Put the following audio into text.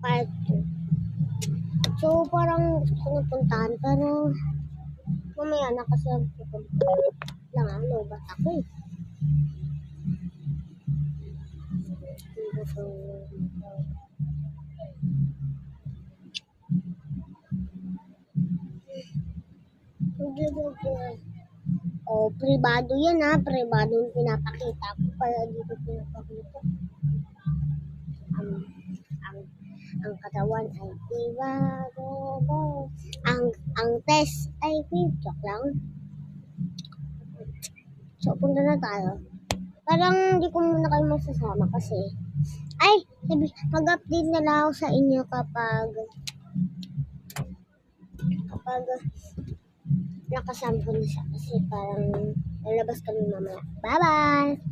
part 2. So, parang gusto ko napuntahan, pero mamaya na kasi lang ba't ako eh. Oh, privado yan ha. Privado yung pinapakita ko. Kaya dito pinapakita. Ang katawan ay privado. Ang test ay joke lang. So, punta na tayo. Parang hindi ko muna kayo masasama kasi mag-update na lang ako sa inyo kapag nakasama ko na siya kasi parang lalabas kami mamaya. Bye-bye!